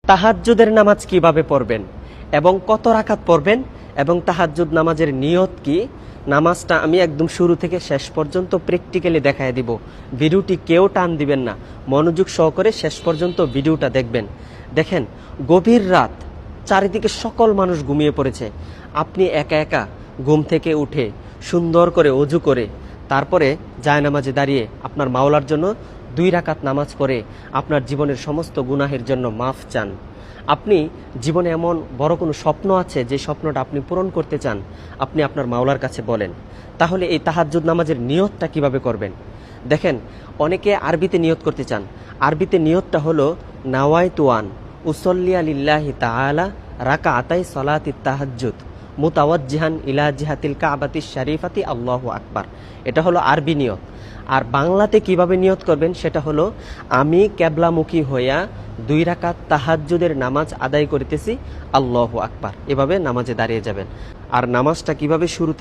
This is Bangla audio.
তাহাজ্জুদের নামাজ কিভাবে পড়বেন এবং কত রাকাত পড়বেন এবং তাহাজ্জুদ নামাজের নিয়ত কি, নামাজটা আমি একদম শুরু থেকে শেষ পর্যন্ত প্র্যাকটিক্যালি দেখায় দিব। ভিডিওটি কেউ টান দিবেন না, মনোযোগ সহকারে শেষ পর্যন্ত ভিডিওটা দেখবেন। দেখেন, গভীর রাত, চারিদিকে সকল মানুষ ঘুমিয়ে পড়েছে, আপনি একা একা ঘুম থেকে উঠে সুন্দর করে অজু করে তারপরে জায়নামাজে দাঁড়িয়ে আপনার মাওলার জন্য 2 রাকাত নামাজ পড়ে আপনার জীবনের সমস্ত গুনাহের জন্য মাফ চান। আপনি জীবনে এমন বড় কোনো স্বপ্ন আছে যে স্বপ্নটা আপনি পূরণ করতে চান, আপনি আপনার মাওলার কাছে বলেন। তাহলে এই তাহাজ্জুদ নামাজের নিয়তটা কিভাবে করবেন? দেখেন, অনেকে আরবিতে নিয়ত করতে চান। আরবিতে নিয়তটা হলো নাওয়াইতু আন উসল্লিয়া লিল্লাহি তাআলা রাকাআতাই সালাতিত তাহাজ্জুদ মুতাওয়াজ্জিহান ইলা জিহাতিল কাবাতিশ শরীফাতি আল্লাহু আকবার। এটা হলো আরবি নিয়ত। আর বাংলাতে কিভাবে নিয়ত করবেন সেটা হলো, আমি কেবলামুখী হইয়া 2 রাকাত তাহাজ্জুদের নামাজ আদায় করিতেছি, আল্লাহু আকবার। এভাবে নামাজে দাঁড়িয়ে যাবেন। আর নামাজটা কিভাবে শুরু